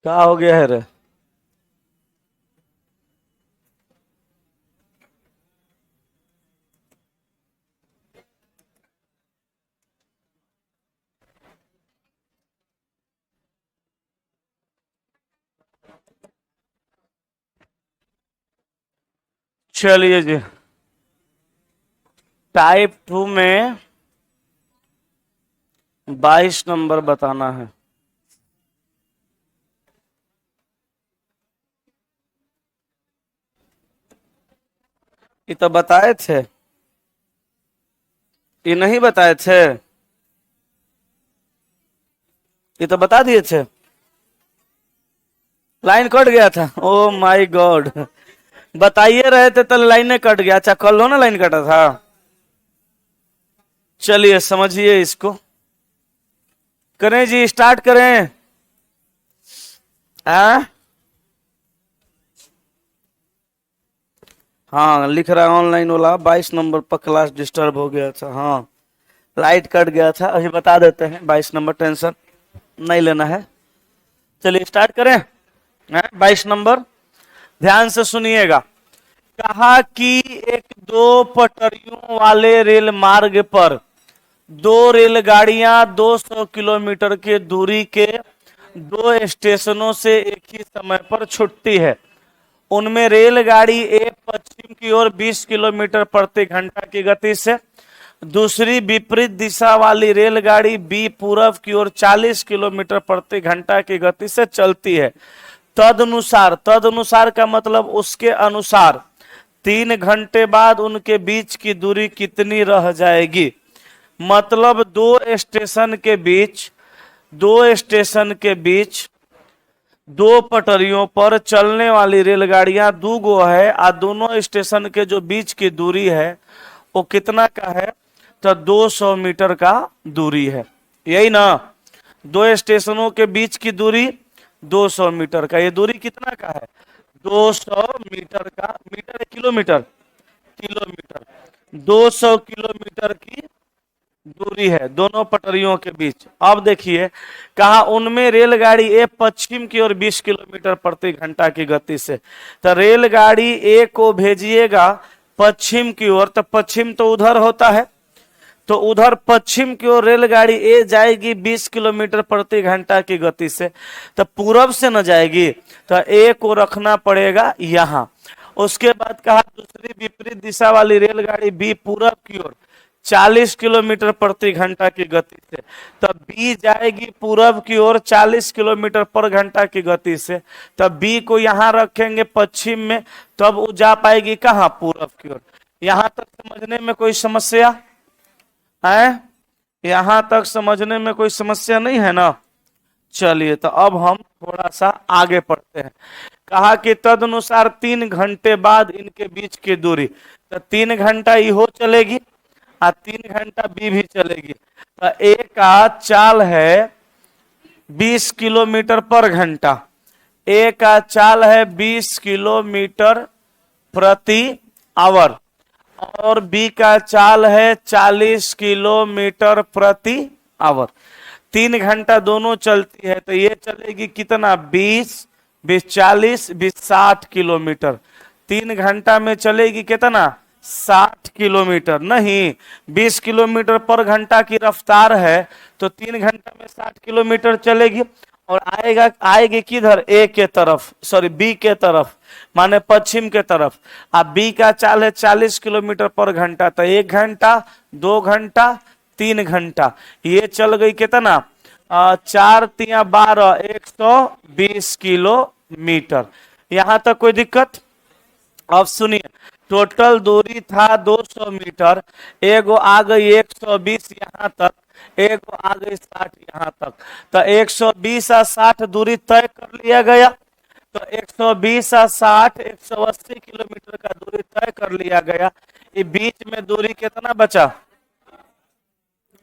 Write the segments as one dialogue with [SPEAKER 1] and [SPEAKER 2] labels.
[SPEAKER 1] क्या हो गया है रे? चलिए जी, टाइप 2 में 22 नंबर बताना है। ये तो बताए थे, ये नहीं बताए थे, ये तो बता दिए थे। लाइन कट गया था, ओ माय गॉड। बताइए रहे थे तो लाइन नहीं कट गया। अच्छा, कल हो ना लाइन कटा था। चलिए समझिए इसको। करें जी, स्टार्ट करें। आ? हाँ, लिख रहा है ऑनलाइन वाला 22 नंबर पर क्लास डिस्टर्ब हो गया था। हाँ, लाइट कट गया था, अभी बता देते हैं। 22 नंबर टेंशन नहीं लेना है। चलिए स्टार्ट करें। 22 नंबर ध्यान से सुनिएगा। कहा कि एक दो पटरियों वाले रेल मार्ग पर दो रेलगाड़ियां 200 किलोमीटर के दूरी के दो स्टेशनों से एक ही समय पर छुटती है। उनमें रेलगाड़ी ए पश्चिम की ओर 20 किलोमीटर प्रति घंटा की गति से, दूसरी विपरीत दिशा वाली रेलगाड़ी बी पूरब की ओर 40 किलोमीटर प्रति घंटा की गति से चलती है। तदनुसार, तदनुसार का मतलब उसके अनुसार 3 घंटे बाद उनके बीच की दूरी कितनी रह जाएगी। मतलब दो स्टेशन के बीच, दो स्टेशन के बीच दो पटरियों पर चलने वाली रेलगाड़ियां दो गो है, और दोनों स्टेशन के जो बीच की दूरी है वो कितना का है, तो 200 मीटर का दूरी है। यही ना, दो स्टेशनों के बीच की दूरी 200 मीटर का। ये दूरी कितना का है, 200 मीटर का। मीटर है किलोमीटर, किलोमीटर। 200 किलोमीटर की दूरी है दोनों पटरियों के बीच। अब देखिए, कहा उनमें रेलगाड़ी ए पश्चिम की ओर 20 किलोमीटर प्रति घंटा की गति से। तो रेलगाड़ी ए को भेजिएगा पश्चिम की ओर, तो पश्चिम तो उधर होता है, तो उधर पश्चिम की ओर रेलगाड़ी ए जाएगी 20 किलोमीटर प्रति घंटा की गति से। तो पूरब से न जाएगी, तो ए को रखना पड़ेगा यहां। उसके बाद कहा दूसरी विपरीत दिशा वाली रेलगाड़ी बी पूरब की ओर 40 किलोमीटर प्रति घंटा की गति से, तब बी जाएगी पूरब की ओर 40 किलोमीटर पर घंटा की गति से। तब बी को यहां रखेंगे पश्चिम में, तब वो जा पाएगी कहां, पूरब की ओर। यहां तक समझने में कोई समस्या है? यहां तक समझने में कोई समस्या नहीं है ना। चलिए, तो अब हम थोड़ा सा आगे पढ़ते हैं। कहा कि तदनुसार 3 घंटे बाद इनके बीच की दूरी, तो 3 घंटा ई हो चलेगी और 3 घंटा बी भी चलेगी। तो ए का चाल है 20 किलोमीटर पर घंटा, ए का चाल है 20 किलोमीटर प्रति आवर, और बी का चाल है 40 किलोमीटर प्रति आवर। 3 घंटा दोनों चलती है, तो ये चलेगी कितना, 20 20 40 20 60 किलोमीटर। 3 घंटा में चलेगी कितना, 60 किलोमीटर। नहीं, 20 किलोमीटर पर घंटा की रफ्तार है, तो 3 घंटा में 60 किलोमीटर चलेगी। और आएगी किधर, ए के तरफ, सॉरी बी के तरफ, माने पश्चिम के तरफ। अब बी का चाल है 40 किलोमीटर पर घंटा, तो 1 घंटा 2 घंटा 3 घंटा, ये चल गई कितना, 4 तिया 12 120 किलोमीटर। यहां तक कोई दिक्कत? अब सुनिए, टोटल दूरी था 200 मीटर, एगो आ गई 120 यहाँ तक, एगो आ गई 60 यहाँ तक। तो 120 और 60 दूरी तय कर लिया गया। तो 120 और 60 180 किलोमीटर का दूरी तय कर लिया गया। ये बीच में दूरी कितना बचा?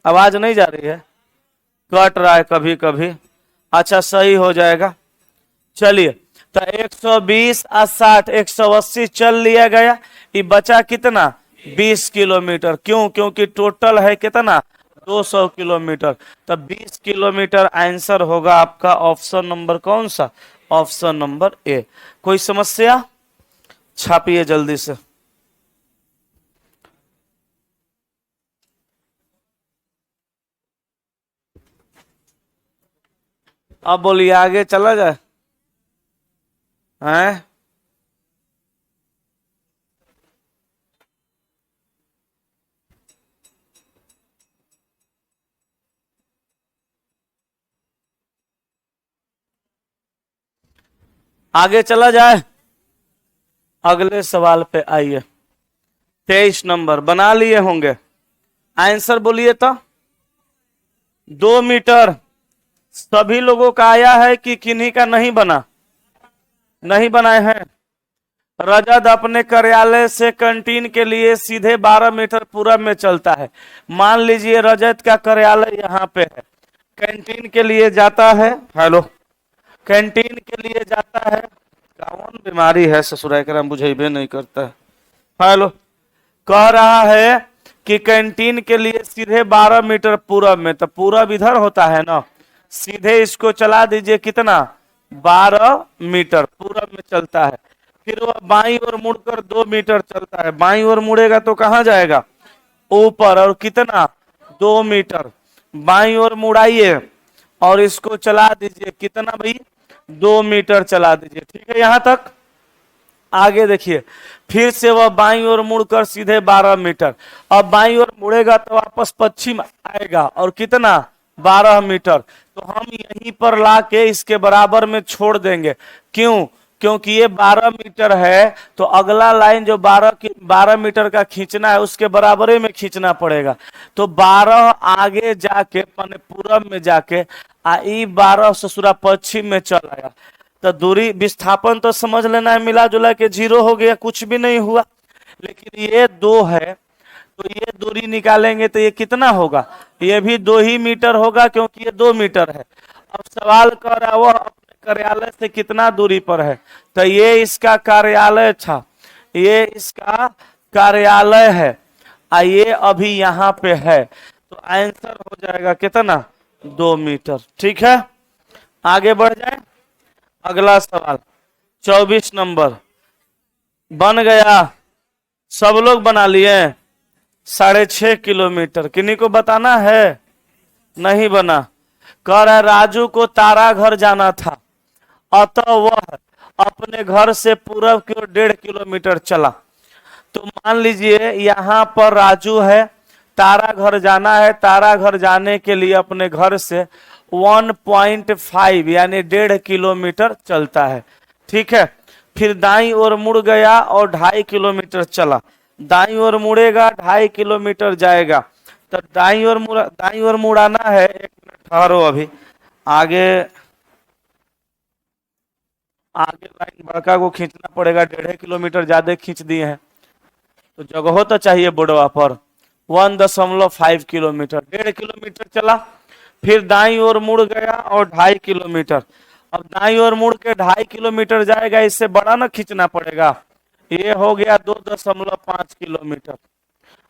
[SPEAKER 1] आवाज नहीं जा रही है, कट रहा है कभी कभी। अच्छा, सही हो जाएगा। चलिए, तो 120 और 60 180 चल लिया गया। ये बचा कितना, 20 किलोमीटर। क्यों? क्योंकि टोटल है कितना, 200 किलोमीटर। तब 20 किलोमीटर आंसर होगा आपका ऑप्शन नंबर कौन सा? Option number A. कोई समस्या? छापिए जल्दी से। अब बोलिए आगे चला जाए हैं? आगे चला जाए, अगले सवाल पे आइए। 23 नंबर बना लिए होंगे, आंसर बोलिए तो। 2 मीटर सभी लोगों का आया है कि किन्हीं का नहीं बना? नहीं बनाए हैं। रजत अपने कार्यालय से कैंटीन के लिए सीधे 12 मीटर पूरब में चलता है। मान लीजिए रजत का कार्यालय यहाँ पे है, कैंटीन के लिए जाता है, हेलो, कैंटीन के लिए जाता है। कौन बीमारी है ससुराल बुझेबे नहीं करता है। हेलो, कह रहा है कि कैंटीन के लिए सीधे 12 मीटर पूरब में, तो पूरब इधर होता है ना, सीधे इसको चला दीजिए कितना? 12 मीटर पूरब में चलता है। फिर वह बाईं ओर मुड़कर 2 मीटर चलता है। बाईं ओर मुड़ेगा तो कहां जाएगा? ऊपर। और कितना? 2 मीटर। बाईं ओर मुड़ाइए और इसको चला दीजिए कितना भाई? 2 मीटर चला दीजिए। ठीक है यहां तक? आगे देखिए, फिर से वह बाईं ओर मुड़कर सीधे 12 मीटर। अब बाईं ओर मुड़ेगा तो वापस पश्चिम आएगा और कितना? 12 मीटर। तो हम यहीं पर लाके इसके बराबर में छोड़ देंगे। क्यों? क्योंकि ये 12 मीटर है, तो अगला लाइन जो 12 मीटर का खींचना है उसके बराबरे में खींचना पड़ेगा। तो 12 आगे जाके माने पूरब में जाके आई 12 ससुरा पश्चिम में चल आया। तो दूरी विस्थापन तो समझ लेना है, मिला जुला के 0 हो गया, कुछ भी नहीं हुआ। लेकिन ये 2 है, तो ये दूरी निकालेंगे तो ये कितना होगा? ये भी 2 ही मीटर होगा, क्योंकि ये 2 मीटर है। अब सवाल कर रहा है वह अपने कार्यालय से कितना दूरी पर है, तो ये इसका कार्यालय था, ये इसका कार्यालय है, ये अभी यहाँ पे है, तो आंसर हो जाएगा कितना? 2 मीटर। ठीक है, आगे बढ़ जाए। अगला सवाल 24 नंबर बन गया, सब लोग बना लिए। 6.5 किलोमीटर किन्हीं को बताना है? नहीं बना। कह रहा है राजू को तारा घर जाना था, अतः वह अपने घर से पूरब की ओर 1.5 किलोमीटर चला। तो मान लीजिए यहाँ पर राजू है, तारा घर जाना है, तारा घर जाने के लिए अपने घर से 1.5 यानी 1.5 किलोमीटर चलता है। ठीक है, फिर दाईं ओर मुड़ गया और 2.5 किलोमीटर चला। दाईं ओर मुड़ेगा 2.5 किलोमीटर जाएगा। तो दाईं ओर मुड़ाना है। 1 मिनट ठहरो, अभी आगे लाइन बड़का को खींचना पड़ेगा। 1.5 किलोमीटर ज्यादा खींच दिए हैं, तो जगह तो चाहिए बोर्डवा पर। 1.5 किलोमीटर, 1.5 किलोमीटर चला, फिर दाईं ओर मुड़ गया और 2.5 किलोमीटर। अब दाईं ओर मुड़ के 2.5 किलोमीटर जाएगा, इससे बड़ा ना खींचना पड़ेगा। ये हो गया 2.5 किलोमीटर,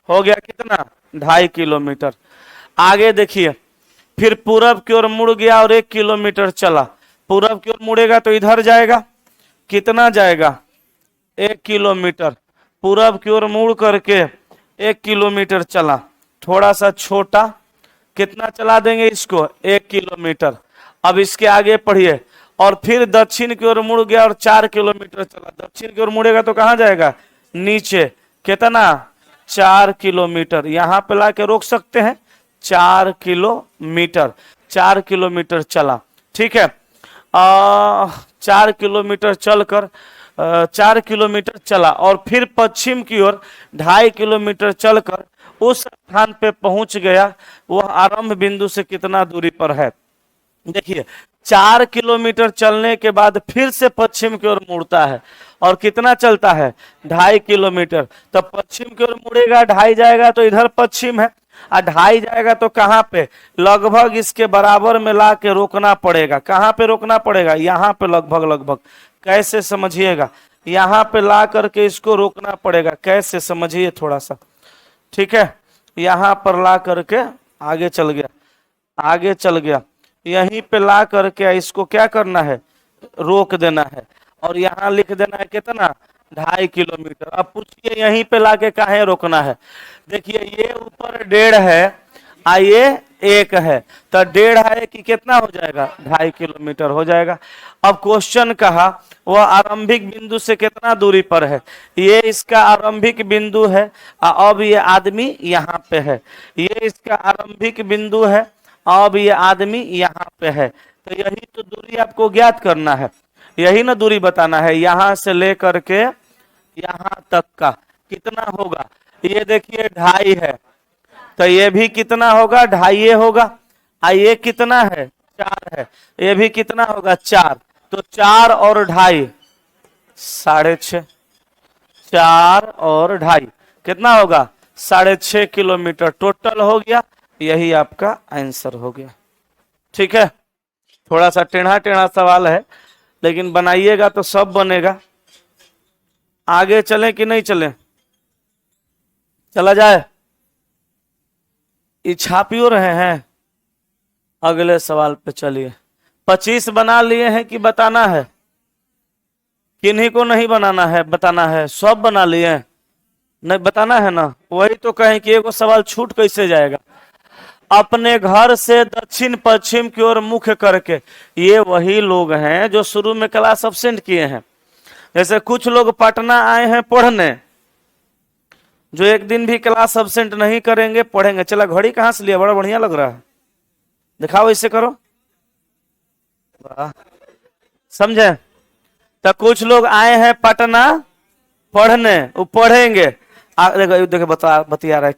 [SPEAKER 1] हो गया कितना? 2.5 किलोमीटर। आगे देखिए, फिर पूरब की ओर मुड़ गया और 1 किलोमीटर चला। पूरब की ओर मुड़ेगा तो इधर जाएगा, कितना जाएगा? 1 किलोमीटर। पूरब की ओर मुड़ करके 1 किलोमीटर चला, थोड़ा सा छोटा, कितना चला देंगे इसको? 1 किलोमीटर। अब इसके आगे पढ़िए, और फिर दक्षिण की ओर मुड़ गया और 4 किलोमीटर चला। दक्षिण की ओर मुड़ेगा तो कहां जाएगा? नीचे, कितना? 4 किलोमीटर। यहां पे ला के रोक सकते हैं। 4 किलोमीटर, 4 किलोमीटर चला। ठीक है, 4 किलोमीटर चलकर 4 किलोमीटर चला और फिर पश्चिम की ओर 2.5 किलोमीटर चलकर उस स्थान पे पहुंच गया। वह आरंभ बिंदु से कितना दूरी पर है? देखिए, 4 किलोमीटर चलने के बाद फिर से पश्चिम की ओर मुड़ता है और कितना चलता है? 2.5 किलोमीटर। तो पश्चिम की ओर मुड़ेगा, 2.5 जाएगा तो इधर पश्चिम है, और 2.5 जाएगा तो कहां पे? लगभग इसके बराबर में ला के रोकना पड़ेगा। कहां पे रोकना पड़ेगा? यहाँ पे लगभग। कैसे समझिएगा? यहाँ पे ला करके इसको रोकना पड़ेगा। कैसे समझिए थोड़ा सा। ठीक है, यहाँ पर ला करके आगे चल गया, आगे चल गया, यहीं पे ला करके इसको क्या करना है, रोक देना है, और यहाँ लिख देना है कितना, 2.5 किलोमीटर। अब पूछिए यहीं पे लाके काहे रोकना है। देखिए ये ऊपर 1.5 है, ये 1 है, तो 1.5 है कि कितना हो जाएगा, 2.5 किलोमीटर हो जाएगा। अब क्वेश्चन कहा वह आरंभिक बिंदु से कितना दूरी पर है, ये इसका आरंभिक बिंदु है, अब ये आदमी यहाँ पे है, ये इसका आरंभिक बिंदु है, अब ये आदमी यहाँ पे है, तो यही तो दूरी आपको ज्ञात करना है, यही ना दूरी बताना है, यहाँ से लेकर के यहाँ तक का कितना होगा। ये देखिए 2.5 है, तो ये भी कितना होगा, 2.5 होगा, ये कितना है, 4 है, ये भी कितना होगा, 4, तो 4 और 2.5 6.5, 4 और 2.5 कितना होगा, 6.5 किलोमीटर टोटल हो गया। यही आपका आंसर हो गया। ठीक है, थोड़ा सा टेढ़ा टेढ़ा सवाल है, लेकिन बनाइएगा तो सब बनेगा। आगे चलें कि नहीं चलें, चला जाए, ये छापियो रहे हैं। अगले सवाल पे चलिए। 25 बना लिए हैं कि बताना है, किन्हीं को नहीं बनाना है, बताना है, सब बना लिए हैं, नहीं बताना है ना। वही तो कहें कि एगो सवाल छूट कैसे जाएगा। अपने घर से दक्षिण पश्चिम की ओर मुख करके, ये वही लोग हैं जो शुरू में क्लास अब्सेंट किए हैं। जैसे कुछ लोग पटना आए हैं पढ़ने, जो एक दिन भी क्लास अब्सेंट नहीं करेंगे, पढ़ेंगे। चला घड़ी कहाँ से लिया, बड़ा बढ़िया लग रहा है, दिखाओ, ऐसे करो, समझे। तो कुछ लोग आए हैं पटना पढ़ने, वो पढ़ेंगे। देखो देखो बतिया रहा है,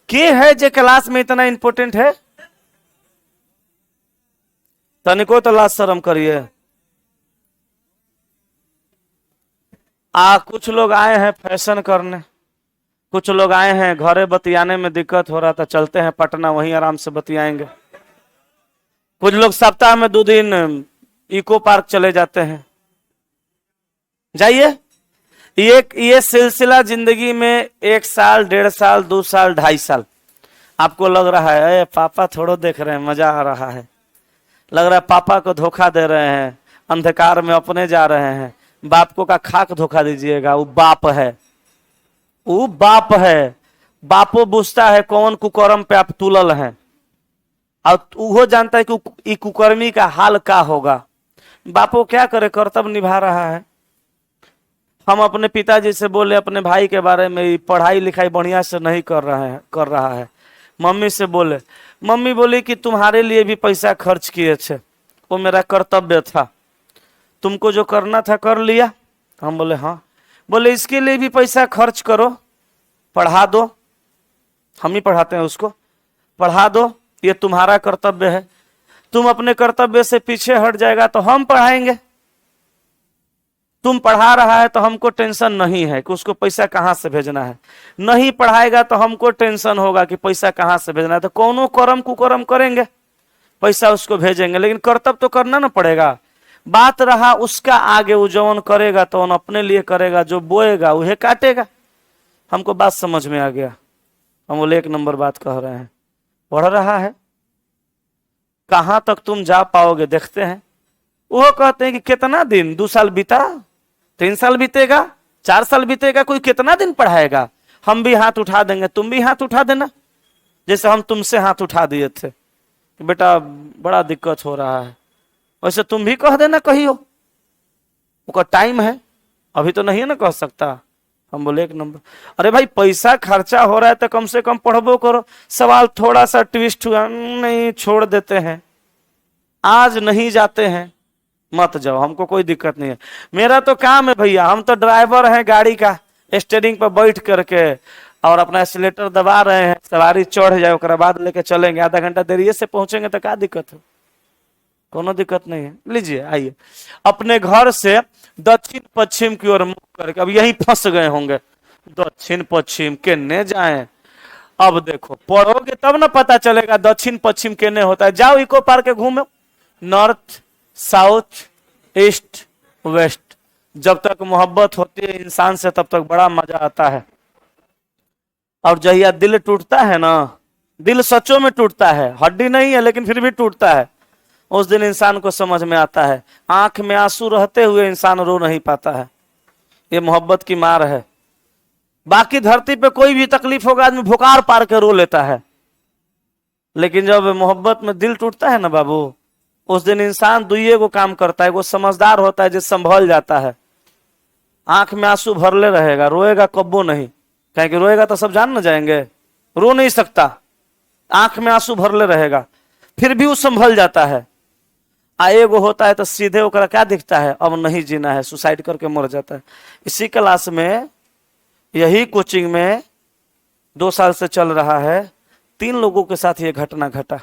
[SPEAKER 1] के है जो क्लास में इतना इंपोर्टेंट है, तनिको तो लाज शर्म करिए। कुछ लोग आए हैं फैशन करने, कुछ लोग आए हैं घरे बतियाने में दिक्कत हो रहा था, चलते हैं पटना, वहीं आराम से बतियाएंगे। कुछ लोग सप्ताह में 2 दिन इको पार्क चले जाते हैं, जाइए। ये सिलसिला जिंदगी में 1 साल, 1.5 साल, 2 साल, 2.5 साल आपको लग रहा है पापा थोड़ो देख रहे हैं, मजा आ रहा है, लग रहा है पापा को धोखा दे रहे हैं, अंधकार में अपने जा रहे हैं। बाप को का खाक धोखा दीजिएगा, वो बाप है, वो बाप है। बापो बुझता है कौन कुकर्म पे आप तुलल हैं, और वो जानता है कि कुकर्मी का हाल क्या होगा। बापो क्या करे, कर्तव्य निभा रहा है। हम अपने पिताजी से बोले अपने भाई के बारे में, पढ़ाई लिखाई बढ़िया से नहीं कर रहा है। मम्मी से बोले, मम्मी बोली कि तुम्हारे लिए भी पैसा खर्च किए थे, वो मेरा कर्तव्य था, तुमको जो करना था कर लिया। हम बोले हाँ। बोले इसके लिए भी पैसा खर्च करो, पढ़ा दो, हम ही पढ़ाते हैं उसको, पढ़ा दो, ये तुम्हारा कर्तव्य है। तुम अपने कर्तव्य से पीछे हट जाएगा तो हम पढ़ाएंगे। तुम पढ़ा रहा है तो हमको टेंशन नहीं है कि उसको पैसा कहाँ से भेजना है, नहीं पढ़ाएगा तो हमको टेंशन होगा कि पैसा कहाँ से भेजना है। तो कौनो कर्म कुकर्म करेंगे, पैसा उसको भेजेंगे, लेकिन कर्तव्य तो करना ना पड़ेगा। बात रहा उसका आगे, वो जौन करेगा तो अपने लिए करेगा, जो बोएगा वह काटेगा। हमको बात समझ में आ गया। हम बोले 1 नंबर बात कह रहे हैं। पढ़ रहा है, कहां तक तुम जा पाओगे देखते हैं। वो कहते हैं कि कितना दिन, 2 साल बीता, 3 साल बीतेगा, 4 साल बीतेगा, कोई कितना दिन पढ़ाएगा। हम भी हाथ उठा देंगे, तुम भी हाथ उठा देना, जैसे हम तुमसे हाथ उठा दिए थे कि बेटा बड़ा दिक्कत हो रहा है, वैसे तुम भी कह देना कहियो, उसका टाइम है, अभी तो नहीं है ना कह सकता। हम बोले 1 नंबर। अरे भाई पैसा खर्चा हो रहा है तो कम से कम पढ़बो करो। सवाल थोड़ा सा ट्विस्ट हुआ, नहीं छोड़ देते हैं, आज नहीं जाते हैं, मत जाओ, हमको कोई दिक्कत नहीं है। मेरा तो काम है भैया, हम तो ड्राइवर हैं गाड़ी का, स्टीयरिंग पर बैठ करके और अपना एक्सीलेटर दबा रहे हैं, सवारी चढ़ जाए उसके बाद लेके चलेंगे। आधा घंटा देरी से पहुंचेंगे तो क्या दिक्कत है, कोनो दिक्कत नहीं है। लीजिए आइए, अपने घर से दक्षिण पश्चिम की ओर मुख करके, अब यही फंस गए होंगे, दक्षिण पश्चिम केने जाएं। अब देखो पढ़ोगे तब ना पता चलेगा दक्षिण पश्चिम केने होता है। जाओ इको पार्क के घूमो, नॉर्थ साउथ ईस्ट वेस्ट। जब तक मोहब्बत होती है इंसान से तब तक बड़ा मजा आता है, और जहिया दिल टूटता है ना दिल सचों में टूटता है, हड्डी नहीं है लेकिन फिर भी टूटता है। उस दिन इंसान को समझ में आता है, आंख में आंसू रहते हुए इंसान रो नहीं पाता है। ये मोहब्बत की मार है। बाकी धरती पे कोई भी तकलीफ होगा आदमी भुकार पार के रो लेता है, लेकिन जब मोहब्बत में दिल टूटता है ना बाबू, उस दिन इंसान दुइये को काम करता है। वो समझदार होता है जो संभल जाता है। आंख में आंसू भरले रहेगा, रोएगा कब्बो नहीं, कहीं कि रोएगा तो सब जान न जाएंगे, रो नहीं सकता। आंख में आंसू भरले रहेगा, फिर भी वो संभल जाता है। एगो होता है तो सीधे होकर क्या दिखता है, अब नहीं जीना है, सुसाइड करके मर जाता है। इसी क्लास में, यही कोचिंग में 2 साल से चल रहा है, 3 लोगों के साथ ये घटना घटा।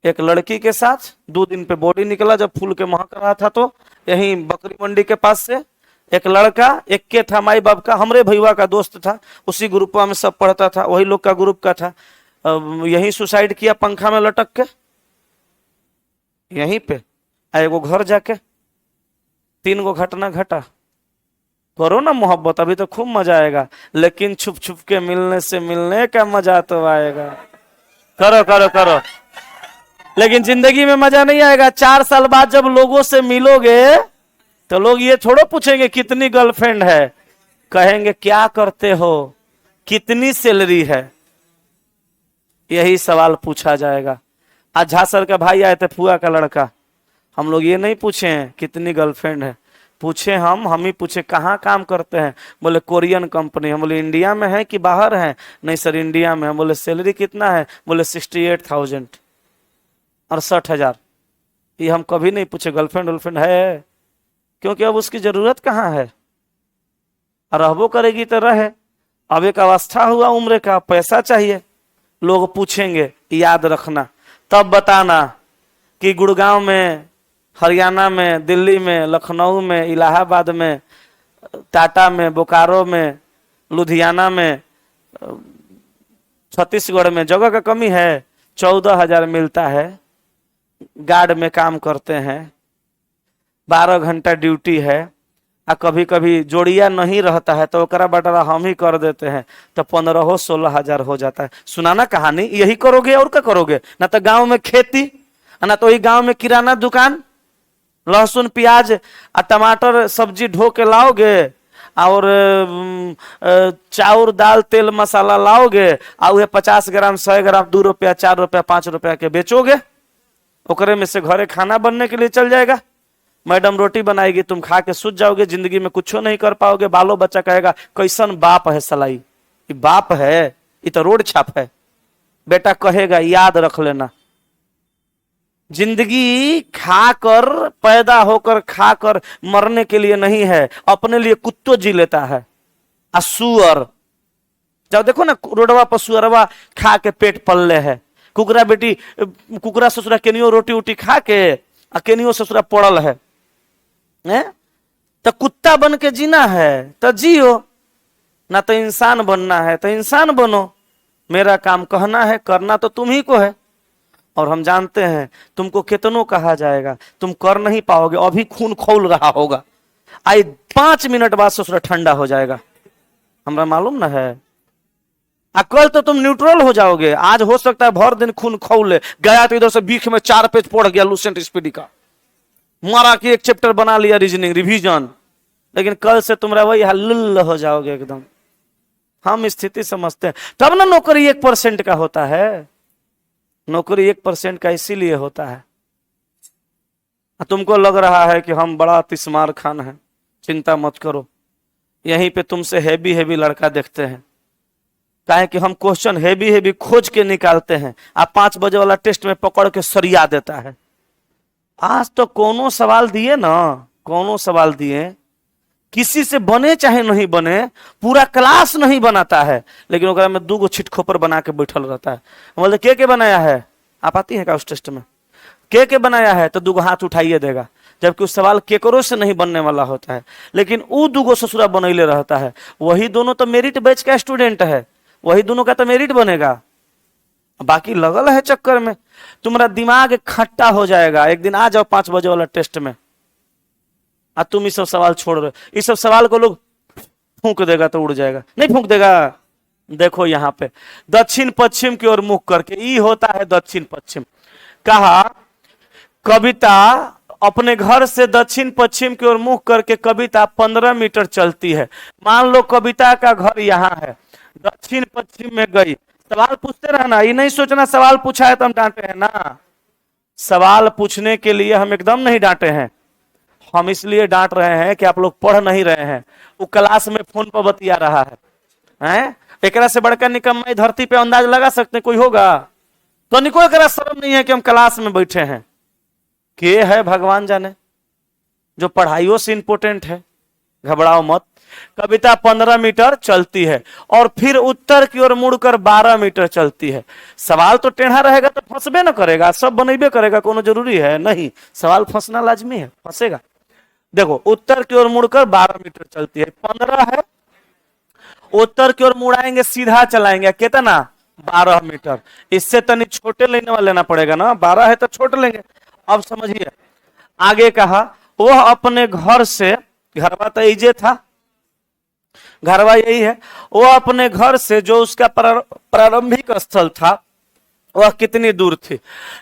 [SPEAKER 1] एक लड़की के साथ 2 दिन पे बॉडी निकला जब फूल के महक रहा था, तो यही बकरी मंडी के पास से। एक लड़का एक के था, माई बाप का, हमरे भैया का दोस्त था, उसी ग्रुप में सब पढ़ता था, वही लोग का ग्रुप का था। यही सुसाइड किया पंखा में लटक के यहीं पे। एगो घर जाके 3 गो घटना घटा। करो ना मोहब्बत, अभी तो खूब मजा आएगा, लेकिन छुप छुप के मिलने से मिलने का मजा तो आएगा। करो करो करो, लेकिन जिंदगी में मजा नहीं आएगा। 4 साल बाद जब लोगों से मिलोगे तो लोग ये थोड़ो पूछेंगे कितनी गर्लफ्रेंड है, कहेंगे क्या करते हो, कितनी सैलरी है, यही सवाल पूछा जाएगा। आज झासर का भाई आए थे, फुआ का लड़का। हम लोग ये नहीं पूछे हैं कितनी गर्लफ्रेंड है, पूछे हम ही पूछे कहाँ काम करते हैं। बोले कोरियन कंपनी। हम बोले इंडिया में है कि बाहर है? नहीं सर इंडिया में। हम बोले सैलरी कितना है? बोले 68,000, 68,000। ये हम कभी नहीं पूछे गर्लफ्रेंड वर्लफ्रेंड है, क्योंकि अब उसकी जरूरत कहाँ है, रहबो करेगी तो रहे। अब एक अवस्था हुआ उम्र का, पैसा चाहिए, लोग पूछेंगे, याद रखना। तब बताना कि गुड़गांव में, हरियाणा में, दिल्ली में, लखनऊ में, इलाहाबाद में, टाटा में, बोकारो में, लुधियाना में, छत्तीसगढ़ में जगह का कमी है। 14,000 मिलता है, गार्ड में काम करते हैं, 12 घंटा ड्यूटी है। आ कभी कभी जोड़िया नहीं रहता है तो ओकरा बटरा हम ही कर देते हैं, तो 15-16,000 हो जाता है। सुनाना कहानी, यही करोगे और क्या करोगे? ना तो गांव में खेती, ना तो वही गांव में किराना दुकान, लहसुन प्याज और टमाटर सब्जी ढो के लाओगे, और चाउर दाल तेल मसाला लाओगे, और 50 ग्राम 100 ग्राम 2 रुपया 4 रुपया 5 रुपया के बेचोगे, ओकरे में से घरे खाना बनने के लिए चल जाएगा। मैडम रोटी बनाएगी, तुम खा के सूझ जाओगे, जिंदगी में कुछ नहीं कर पाओगे। बालो बच्चा कहेगा कैसन बाप है सलाई, ये बाप है, ये तो रोड छाप है। बेटा कहेगा याद रख लेना, जिंदगी खाकर, पैदा होकर खाकर मरने के लिए नहीं है, अपने लिए कुत्तो जी लेता है। सुअर जब देखो ना रोडवा पर सुअरवा खा के पेट पल्ले है, कुकरा बेटी, कुकरा ससुरा केनियो रोटी उटी खा के केनियो ससुरा पड़ल है, तो कुत्ता बन के जीना है तो जियो, ना तो इंसान बनना है तो इंसान बनो। मेरा काम कहना है, करना तो तुम ही को है। और हम जानते हैं तुमको कितनों कहा जाएगा, तुम कर नहीं पाओगे। अभी खून खौल रहा होगा, आई 5 मिनट बाद ससुरा ठंडा हो जाएगा, हमरा मालूम ना है। कल तो तुम न्यूट्रल हो जाओगे, आज हो सकता है भर दिन खून खौले गया तो इधर से बीच में 4 पेज पढ़ गया लूसेंट स्पीडी का, मारा कि 1 चैप्टर बना लिया रीजनिंग रिवीजन, लेकिन कल से तुम वही हल्लुल हो जाओगे एकदम। हम स्थिति समझते हैं, तब ना नौकरी 1% का होता है। नौकरी 1% का इसीलिए होता है। तुमको लग रहा है कि हम बड़ा तिस्मार खान है, चिंता मत करो, यहीं पे तुमसे हैवी हैवी लड़का देखते हैं। काहे कि हम क्वेश्चन हैवी हैवी खोज के निकालते हैं, आप 5 बजे वाला टेस्ट में पकड़ के सरिया देता है। आज तो कोनो सवाल दिए ना, कोनो सवाल दिए, किसी से बने चाहे नहीं बने, पूरा क्लास नहीं बनाता है, लेकिन ओकरा में 2 गो छिटखोपर बना के बैठल रहता है। बोलते के बनाया है? आप आती है का उस टेस्ट में? के बनाया है? तो 2 गो हाथ उठाइए देगा, जबकि उस सवाल केकरो से नहीं बनने वाला होता है, लेकिन वो 2 गो ससुरा बनैले रहता है। वही दोनों तो मेरिट बैच का स्टूडेंट है, वही दोनों का तो मेरिट बनेगा। बाकी लगल है चक्कर में, तुम्हारा दिमाग खट्टा हो जाएगा। एक दिन आ जाओ 5 बजे वाला टेस्ट में, तुम ये सब सवाल छोड़ रहे हो। इस सब सवाल को लोग फूंक देगा तो उड़ जाएगा, नहीं फूंक देगा, देखो यहाँ पे दक्षिण पश्चिम की ओर मुख करके, ई होता है दक्षिण पश्चिम। कहा कविता अपने घर से दक्षिण पश्चिम की ओर मुख करके कविता 15 मीटर चलती है। मान लो कविता का घर यहाँ है, दक्षिण पश्चिम में गई। सवाल पूछते रहना, ये नहीं सोचना सवाल पूछा है तो हम डांटे हैं ना। सवाल पूछने के लिए हम एकदम नहीं डांटे हैं, हम इसलिए डांट रहे हैं कि आप लोग पढ़ नहीं रहे हैं। वो क्लास में फोन पर बतिया रहा है, एक से बढ़कर निकम्मा धरती पे अंदाज लगा सकते कोई होगा? तो निको एक शर्म नहीं है कि हम क्लास में बैठे हैं। के है भगवान जाने, जो पढ़ाइयों से इंपोर्टेंट है। घबराओ मत। कविता 15 मीटर चलती है और फिर उत्तर की ओर मुड़कर 12 मीटर चलती है। सवाल तो टेढ़ा रहेगा तो फंसबे न करेगा, सब बनेबे करेगा, कोनो जरूरी है नहीं, सवाल फंसना लाजमी है, फंसेगा। देखो उत्तर की ओर मुड़कर 12 मीटर चलती है, 15 है, उत्तर की ओर मुड़ाएंगे सीधा चलाएंगे कितना? 12 मीटर। इससे तनी छोटे लेने वाला लेना पड़ेगा ना, 12 है तो छोटे लेंगे। अब समझिए आगे कहा वह अपने घर से, घरवा तो इजे था, घरवा यही है, वह अपने घर से जो उसका प्रारंभिक स्थल था वह कितनी दूर थी?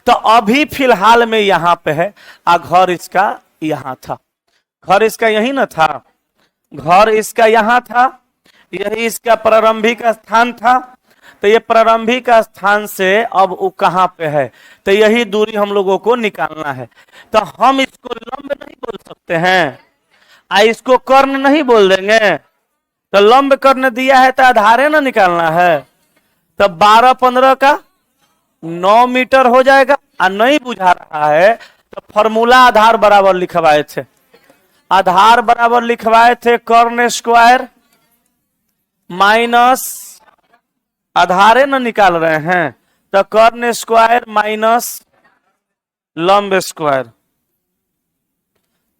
[SPEAKER 1] तो अभी फिलहाल में यहाँ पे है, घर इसका यहाँ था, घर इसका यही ना था, घर इसका यहाँ था, यही इसका प्रारंभिक स्थान था। तो ये प्रारंभिक स्थान से अब वो कहाँ पे है? तो यही दूरी हम लोगों को निकालना है। तो हम इसको लंब नहीं बोल सकते हैं, इसको कर्ण नहीं बोल देंगे, तो लंब कर्ण दिया है तो आधारे ना निकालना है। तो 12 15 का 9 मीटर हो जाएगा। नहीं बुझा रहा है तो फॉर्मूला आधार बराबर लिखवाए थे, आधार बराबर लिखवाए थे कर्ण स्क्वायर माइनस, आधारे न निकाल रहे हैं तो कर्ण स्क्वायर माइनस लंब स्क्वायर,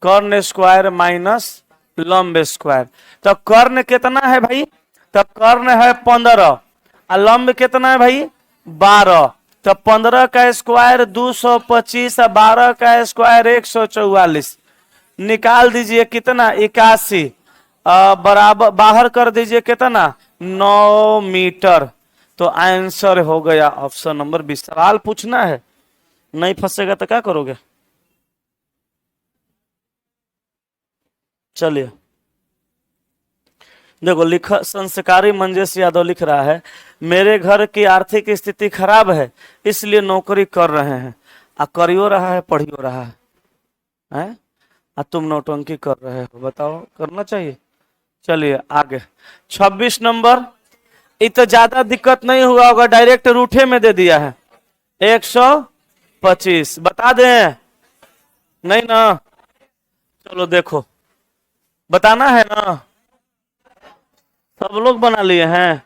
[SPEAKER 1] कर्ण स्क्वायर माइनस लंब स्क्वायर। तो कर्ण कितना है भाई? तो कर्ण है 15 और लंब कितना है भाई? 12। तो 15 का स्क्वायर 225 और 12 का स्क्वायर 144। निकाल दीजिए कितना? 81 बराबर, बाहर कर दीजिए कितना? 9 मीटर। तो आंसर हो गया ऑप्शन नंबर 20। सवाल पूछना है, नहीं फंसेगा तो क्या करोगे? चलिए देखो, लिखा संस्कारी मंजेश यादव लिख रहा है मेरे घर की आर्थिक स्थिति खराब है इसलिए नौकरी कर रहे हैं, करियो रहा है पढ़ियो रहा है, तुम नौटंकी कर रहे हो, बताओ करना चाहिए? चलिए आगे 26 नंबर। ये तो ज्यादा दिक्कत नहीं हुआ होगा, डायरेक्ट रूठे में दे दिया है 125। बता दें? नहीं ना? चलो देखो, बताना है ना? सब लोग बना लिए हैं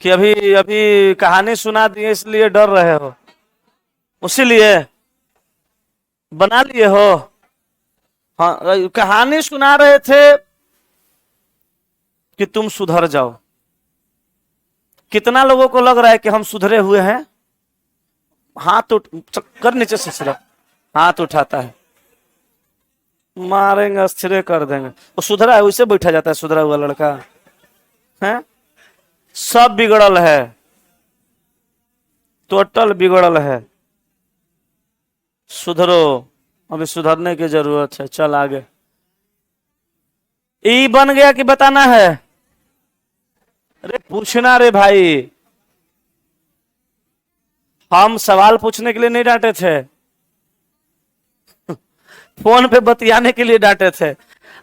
[SPEAKER 1] कि अभी अभी कहानी सुना दिए इसलिए डर रहे हो, उसीलिए बना लिए हो? हाँ, कहानी सुना रहे थे कि तुम सुधर जाओ। कितना लोगों को लग रहा है कि हम सुधरे हुए हैं? हाथ कर नीचे से सिर्फ हाथ उठाता है, मारेंगे अस्थिर कर देंगे। वो सुधरा है, वैसे बैठा जाता है सुधरा हुआ लड़का है। सब बिगड़ल है, टोटल बिगड़ल है। सुधरो, अभी सुधरने की जरूरत है। चल आगे। ई बन गया कि बताना है? अरे पूछना रे भाई, हम सवाल पूछने के लिए नहीं डांटे थे, फोन पे बतियाने के लिए डांटे थे।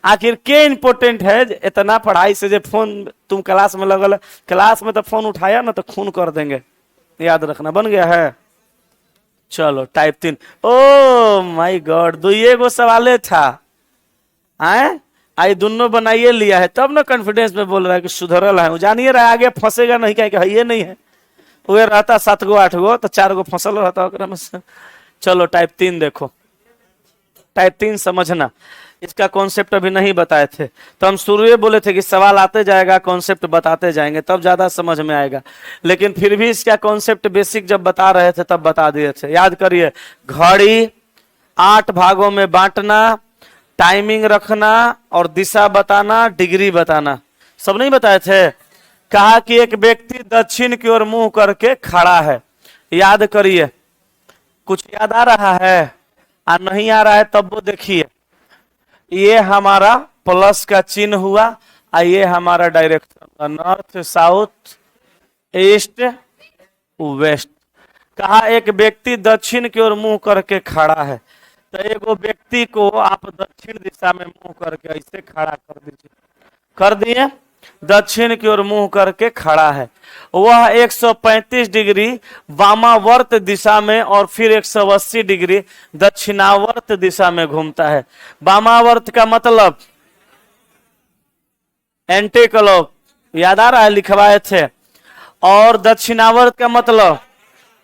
[SPEAKER 1] आखिर के इंपोर्टेंट है? इतना पढ़ाई से जो फोन तुम क्लास में लगल, क्लास में तो फोन उठाया ना तो खून कर देंगे, याद रखना। बन गया है? चलो टाइप 3। ओ माय गॉड, दुइये गो सवाले था, आई दोनों बनाइए लिया है, तब ना कॉन्फिडेंस में बोल रहा है कि सुधरल है। जानिए रहा आगे फंसेगा नहीं, क्या ये नहीं है, वो रहता 7 गो 8 गो तो 4 गो फसल रहता में से। चलो टाइप 3 देखो, टाइप 3 समझना। इसका कॉन्सेप्ट अभी नहीं बताए थे, तो हम शुरू में बोले थे कि सवाल आते जाएगा, कॉन्सेप्ट बताते जाएंगे, तब ज्यादा समझ में आएगा। लेकिन फिर भी इसका कॉन्सेप्ट बेसिक जब बता रहे थे तब बता दिए थे। याद करिए, घड़ी 8 भागों में बांटना, टाइमिंग रखना और दिशा बताना, डिग्री बताना, सब नहीं बताए थे? कहा कि एक व्यक्ति दक्षिण की ओर मुंह करके खड़ा है। याद करिए, कुछ याद आ रहा है? नहीं आ रहा है तब वो देखिए, ये हमारा प्लस का चिन्ह हुआ और ये हमारा direction north south east west. कहा एक व्यक्ति दक्षिण की ओर मुंह करके खड़ा है, तो एक व्यक्ति को आप दक्षिण दिशा में मुंह करके ऐसे खड़ा कर दीजिए। कर दिए? दक्षिण की ओर मुंह करके खड़ा है। वह 135 डिग्री वामावर्त दिशा में और फिर 180 डिग्री दक्षिणावर्त दिशा में घूमता है। वामावर्त का मतलब एंटी क्लॉक, याद आ रहा है, लिखवाए थे। और दक्षिणावर्त का मतलब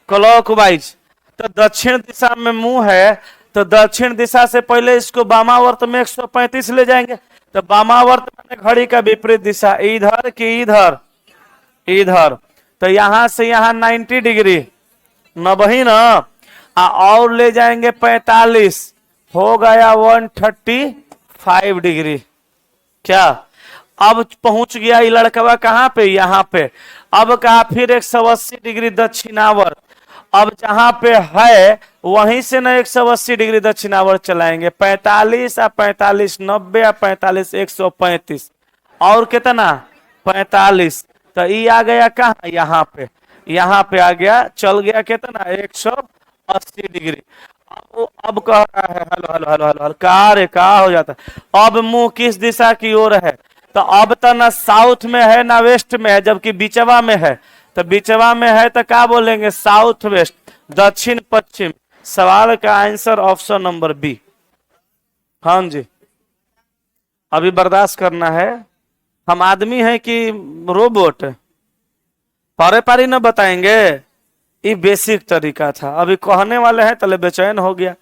[SPEAKER 1] क्लॉकवाइज। तो दक्षिण दिशा में मुंह है, तो दक्षिण दिशा से पहले इसको वामावर्त में 135 ले जाएंगे। तो वामावर्त में घड़ी का विपरीत दिशा, इधर की इधर, इधर। तो यहां से यहां 90 डिग्री, नबही ना, और ले जाएंगे 45, हो गया 135 डिग्री। क्या अब पहुंच गया ये लड़कवा कहां पे? यहां पे। अब कहा फिर 180 डिग्री दक्षिणावर्त। अब जहां पे है वहीं से ना 180 डिग्री दक्षिणावर्त चलाएंगे। 45 या 45 90 या 45 135 और कितना 45। तो ये आ गया कहाँ? यहाँ पे। यहाँ पे आ गया, चल गया कितना 180 डिग्री। अब कह रहा है hello hello hello hello, car का हो जाता है। अब मुंह किस दिशा की ओर है? तो अब तो ना साउथ में है ना वेस्ट में है, जबकि बीचवा में है। तो बीचवा में है तो क्या बोलेंगे? साउथ वेस्ट, दक्षिण पश्चिम। सवाल का आंसर ऑप्शन नंबर बी। हाँ जी, अभी बर्दाश्त करना है। हम आदमी हैं कि रोबोट? पारे पारी न बताएंगे। ये बेसिक तरीका था। अभी कहने वाले हैं तले बेचैन हो गया।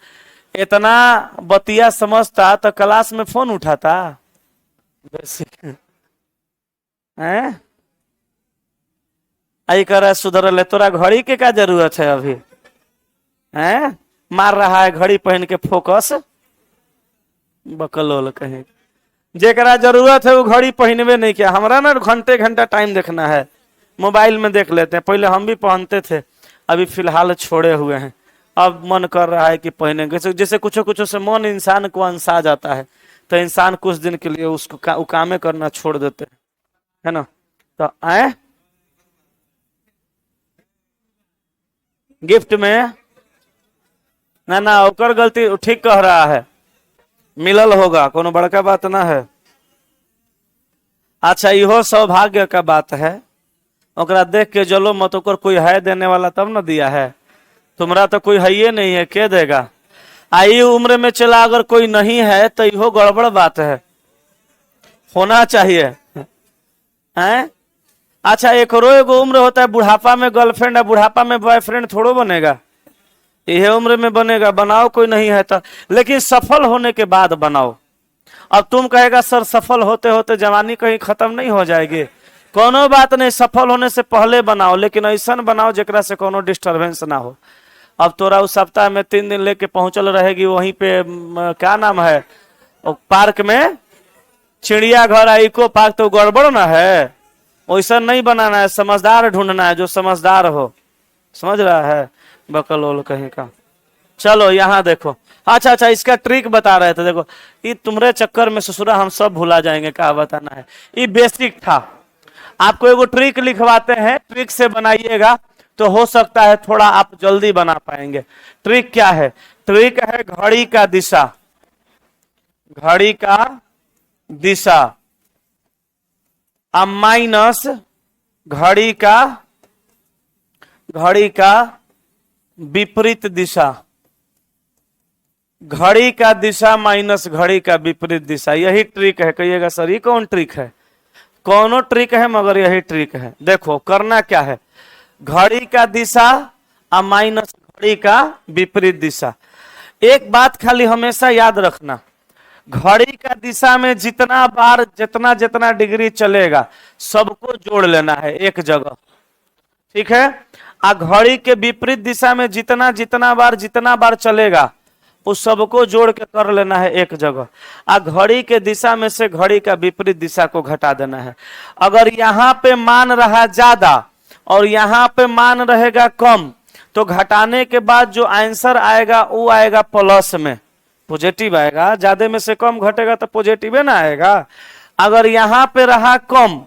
[SPEAKER 1] इतना बतिया समझता तो क्लास में फोन उठाता। बेसिक हैं? आई कर रहा सुधर ले, तोरा घड़ी के क्या जरूरत है अभी? हैं? मार रहा है घड़ी पहन के फोकस, बकलोल कहीं। जेकरा जरूरत है वो घड़ी पहनवे नहीं किया। हमारा ना घंटे घंटा टाइम देखना है, मोबाइल में देख लेते हैं। पहले हम भी पहनते थे, अभी फिलहाल छोड़े हुए हैं। अब मन कर रहा है कि पहनेंगे। जैसे कुछ कुछ से मन इंसान को अंसा जाता है, तो इंसान कुछ दिन के लिए उसको कामे करना छोड़ देते हैं, है ना। तो आए गिफ्ट में ना ओकर गलती, ठीक कह रहा है, मिलल होगा, कोनो बड़का बात ना है। अच्छा, इहो सौभाग्य का बात है। ओकरा देख के जलो मत, ओकर कोई है देने वाला तब न दिया है। तुम्हारा तो कोई है ही नहीं है, के देगा? आई उम्र में चला अगर कोई नहीं है तो इहो गड़बड़ बात है, होना चाहिए हैं? अच्छा, एक एगो उम्र होता है, बुढ़ापा में गर्लफ्रेंड है, बुढ़ापा में बॉयफ्रेंड थोड़ो बनेगा। यह उम्र में बनेगा। बनाओ, कोई नहीं है तो, लेकिन सफल होने के बाद बनाओ। अब तुम कहेगा सर सफल होते होते जवानी कहीं खत्म नहीं हो जाएगी। कोनो बात नहीं, सफल होने से पहले बनाओ, लेकिन ऐसा बनाओ जेकरा से कोनो डिस्टरबेंस ना हो। अब तोरा उस सप्ताह में 3 दिन लेके पहुंचल रहेगी वहीं पे, क्या नाम है पार्क में, चिड़िया घर, इको पार्क, तो गड़बड़ ना है। वैसा नहीं बनाना है, समझदार ढूंढना है जो समझदार हो, समझ रहा है, बकलोल कहीं का। चलो यहाँ देखो। अच्छा, इसका ट्रिक बता रहे थे। देखो, ये तुम्हारे चक्कर में ससुरा हम सब भुला जाएंगे, क्या बताना है। ये बेसिक था। आपको एगो ट्रिक लिखवाते हैं, ट्रिक से बनाइएगा तो हो सकता है थोड़ा आप जल्दी बना पाएंगे। ट्रिक क्या है? ट्रिक है घड़ी का दिशा, घड़ी का दिशा अब माइनस घड़ी का विपरीत दिशा, घड़ी का दिशा माइनस घड़ी का विपरीत दिशा। यही ट्रिक है। कहिएगा सर ये कौन ट्रिक है? कौनो ट्रिक है, मगर यही ट्रिक है। देखो करना क्या है, घड़ी का दिशा और माइनस घड़ी का विपरीत दिशा। एक बात खाली हमेशा याद रखना, घड़ी का दिशा में जितना बार जितना डिग्री चलेगा सबको जोड़ लेना है एक जगह, ठीक है। आ घड़ी के विपरीत दिशा में जितना बार चलेगा उस सबको जोड़ के कर लेना है एक जगह। घड़ी के दिशा में से घड़ी का विपरीत दिशा को घटा देना है। अगर यहाँ पे मान रहा ज्यादा और यहाँ पे मान रहेगा कम, तो घटाने के बाद जो आंसर आएगा वो आएगा प्लस में, पॉजिटिव आएगा। ज्यादा में से कम घटेगा तो पॉजिटिव ना आएगा। अगर यहाँ पे रहा कम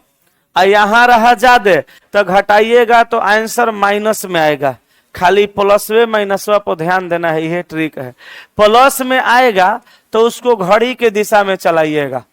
[SPEAKER 1] और यहाँ रहा ज्यादा, तो घटाइएगा तो आंसर माइनस में आएगा। खाली प्लस वे माइनसवा पर ध्यान देना है, यह ट्रिक है। प्लस में आएगा तो उसको घड़ी के दिशा में चलाइएगा,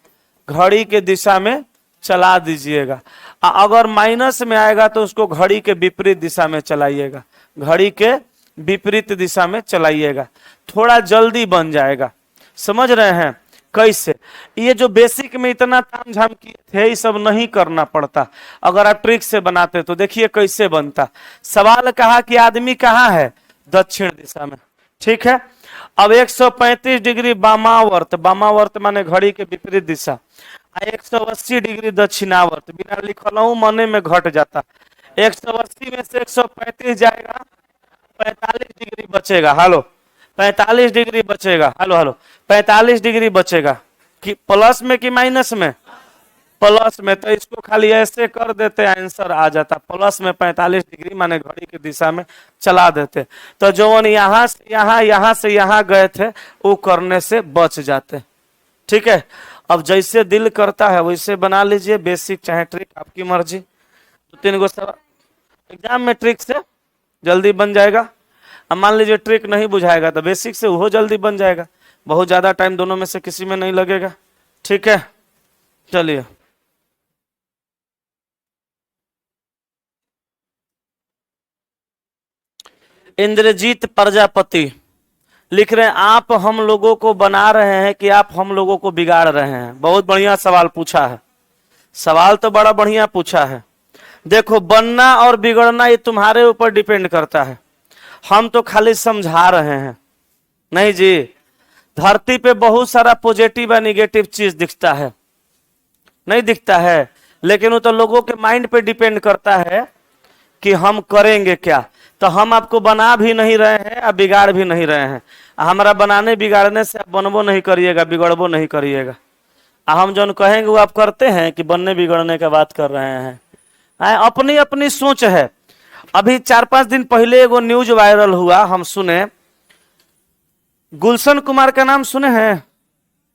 [SPEAKER 1] घड़ी के दिशा में चला दीजिएगा। अगर माइनस में आएगा तो उसको घड़ी के विपरीत दिशा में चलाइएगा, घड़ी के विपरीत दिशा में चलाइएगा, थोड़ा जल्दी बन जाएगा। समझ रहे हैं कैसे? ये जो बेसिक में इतना तामझाम किए थे, ये सब नहीं करना पड़ता। अगर आप ट्रिक से बनाते तो देखिए कैसे बनता। सवाल कहा कि आदमी कहाँ है? दक्षिण दिशा में, ठीक है। अब 135 डिग्री वामावर्त, वामावर्त माने घड़ी के विपरीत दिशा, 180 डिग्री दक्षिणावर्त, बिना लिखल मने में घट जाता। 180 में से 135 जाएगा, 45 डिग्री बचेगा। हेलो, 45 डिग्री बचेगा। हेलो हेलो, 45 डिग्री बचेगा कि प्लस में कि माइनस में? प्लस में। तो इसको खाली ऐसे कर देते, आंसर आ जाता। प्लस में 45 डिग्री माने घड़ी की दिशा में चला देते, तो जो यहाँ से यहाँ से यहाँ गए थे वो करने से बच जाते। ठीक है, अब जैसे दिल करता है वैसे बना लीजिए, बेसिक चाहे ट्रिक, आपकी मर्जी। 2-3 गो सवाल एग्जाम में ट्रिक से जल्दी बन जाएगा। अब मान लीजिए ट्रिक नहीं बुझाएगा तो बेसिक से वो जल्दी बन जाएगा, बहुत ज्यादा टाइम दोनों में से किसी में नहीं लगेगा। ठीक है, चलिए। इंद्रजीत प्रजापति लिख रहे हैं, आप हम लोगों को बना रहे हैं कि आप हम लोगों को बिगाड़ रहे हैं? बहुत बढ़िया सवाल पूछा है, सवाल तो बड़ा बढ़िया पूछा है। देखो, बनना और बिगड़ना ये तुम्हारे ऊपर डिपेंड करता है, हम तो खाली समझा रहे हैं। नहीं जी, धरती पे बहुत सारा पॉजिटिव और निगेटिव चीज दिखता है, नहीं दिखता है, लेकिन वो तो लोगों के माइंड पे डिपेंड करता है कि हम करेंगे क्या। तो हम आपको बना भी नहीं रहे हैं और बिगाड़ भी नहीं रहे हैं। हमारा बनाने बिगाड़ने से आप बनबो नहीं करिएगा, बिगड़बो नहीं करिएगा। हम जो कहेंगे वो आप करते हैं कि बनने बिगड़ने का बात कर रहे हैं? अपनी अपनी सोच है। अभी 4-5 दिन पहले एगो न्यूज वायरल हुआ, हम सुने। गुलशन कुमार का नाम सुने हैं?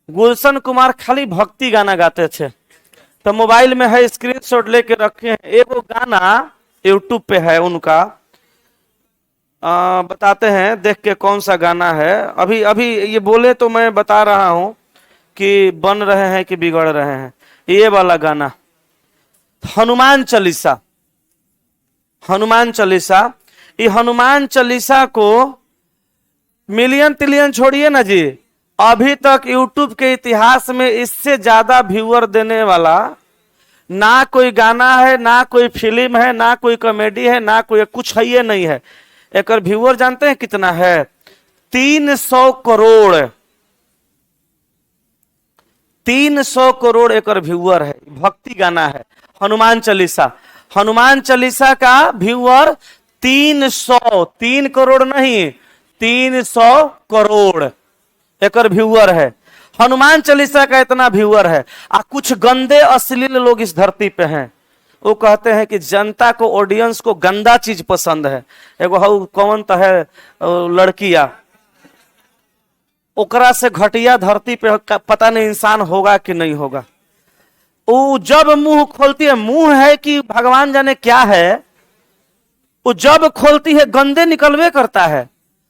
[SPEAKER 1] गुलशन कुमार खाली भक्ति गाना गाते थे, तो मोबाइल में है, स्क्रीनशॉट लेके रखे हैं। एगो गाना यूट्यूब पे है उनका, बताते हैं देख के कौन सा गाना है। अभी अभी ये बोले तो मैं बता रहा हूं कि बन रहे हैं कि बिगड़ रहे हैं। ये वाला गाना हनुमान चालीसा, हनुमान चालीसा। ये हनुमान चालीसा को मिलियन ट्रिलियन छोड़िए ना जी, अभी तक यूट्यूब के इतिहास में इससे ज्यादा व्यूअर देने वाला ना कोई गाना है, ना कोई फिल्म है, ना कोई कॉमेडी है, ना कोई कुछ है, ये नहीं है। एक व्यूअर जानते हैं कितना है? 300 करोड़, 300 करोड़ एक व्यूअर है। भक्ति गाना है हनुमान चालीसा। हनुमान चालीसा का व्यूअर 300, 3 करोड़ नहीं, 300 करोड़ एक व्यूअर है। हनुमान चालीसा का इतना व्यूअर है। कुछ गंदे अश्लील लोग इस धरती पे हैं, वो कहते हैं कि जनता को, ऑडियंस को गंदा चीज पसंद है। एगो कौन तो है लड़किया, ओकरा से घटिया धरती पे पता नहीं इंसान होगा कि नहीं होगा। वो जब मुंह खोलती है, मुंह है कि भगवान जाने क्या है, वो जब खोलती है गंदे निकलवे करता है।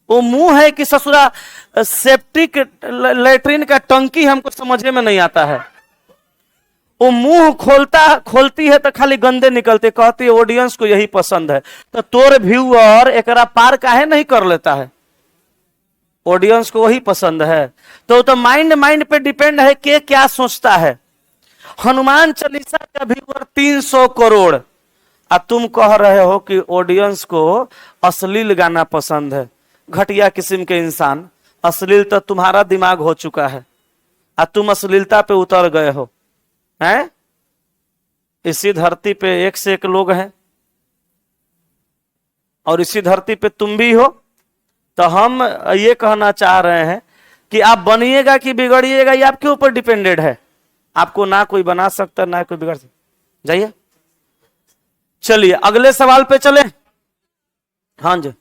[SPEAKER 1] वो मुंह है कि ससुरा सेप्टिक लेटरिन का टंकी, हमको समझे में नहीं आता है। वो मुंह खोलती है तो खाली गंदे निकलते, कहती है ऑडियंस को यही पसंद है। तो तोर व्यूअर एकरा पार काहे नहीं कर लेता है? ऑडियंस को वही पसंद है। तो माइंड पे डिपेंड है कि क्या सोचता है। हनुमान चालीसा का व्यूअर 300 करोड़, और तुम कह रहे हो कि ऑडियंस को अश्लील गाना पसंद है। घटिया किस्म के इंसान, अश्लील तो तुम्हारा दिमाग हो चुका है और तुम अश्लीलता पे उतर गए हो। हैं? इसी धरती पे एक से एक लोग हैं और इसी धरती पे तुम भी हो। तो हम ये कहना चाह रहे हैं कि आप बनिएगा कि बिगड़िएगा ये आपके ऊपर डिपेंडेड है। आपको ना कोई बना सकता ना कोई बिगड़ सकता। जाइए, चलिए अगले सवाल पे चले। हाँ जी,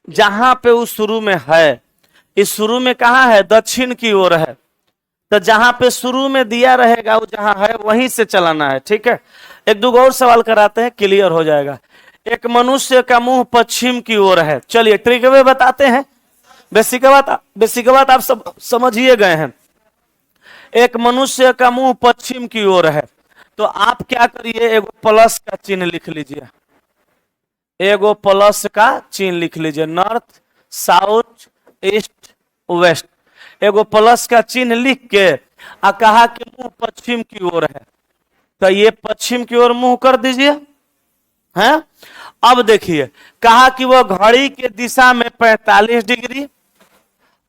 [SPEAKER 1] जहां पे वो शुरू में है, इस शुरू में कहां है, दक्षिण की ओर है, तो जहां पे शुरू में दिया रहेगा वो जहां है वहीं से चलाना है। ठीक है, एक दो और सवाल कराते हैं, क्लियर हो जाएगा। एक मनुष्य का मुंह पश्चिम की ओर है। चलिए ट्रिक वे बताते हैं, बेसिक बात आप सब समझिए गए हैं। एक मनुष्य का मुंह पश्चिम की ओर है, तो आप क्या करिए, एक प्लस का चिन्ह लिख लीजिए, एगो प्लस का चिन्ह लिख लीजिए, नॉर्थ साउथ ईस्ट वेस्ट, एगो प्लस का चिन्ह लिख के आ कहा कि मुंह पश्चिम की ओर है, तो ये पश्चिम की ओर मुंह कर दीजिए। हैं, अब देखिए कहा कि वो घड़ी के दिशा में 45 डिग्री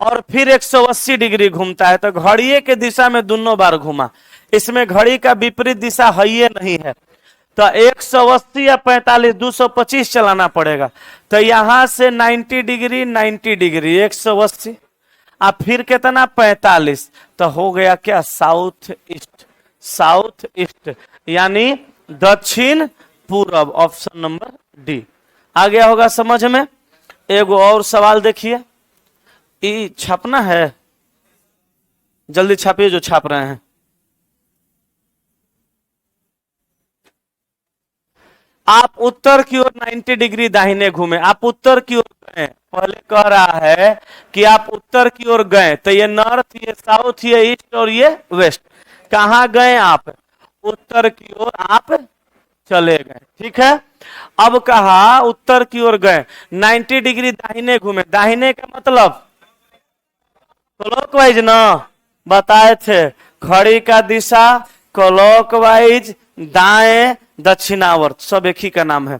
[SPEAKER 1] और फिर 180 डिग्री घूमता है, तो घड़िए के दिशा में दोनों बार घुमा, इसमें घड़ी का विपरीत दिशा है ही नहीं है, तो 180 या 45 225 चलाना पड़ेगा। तो यहां से 90 डिग्री 90 डिग्री 180 अब फिर कितना 45, तो हो गया क्या, साउथ ईस्ट यानी दक्षिण पूरब, ऑप्शन नंबर डी आ गया होगा समझ में। एगो और सवाल देखिए, ये छापना है, जल्दी छापिए जो छाप रहे हैं। आप उत्तर की ओर 90 डिग्री दाहिने घूमे, आप उत्तर की ओर गए, पहले कह रहा है कि आप उत्तर की ओर गए, तो ये नॉर्थ, ये साउथ, ये ईस्ट और ये वेस्ट, कहां गए आप, उत्तर की ओर आप चले गए। ठीक है, अब कहा उत्तर की ओर गए, 90 डिग्री दाहिने घूमे, दाहिने का मतलब क्लॉकवाइज ना, बताए थे घड़ी का दिशा क्लॉकवाइज, दाएं दक्षिणावर्त, सब एक ही का नाम है।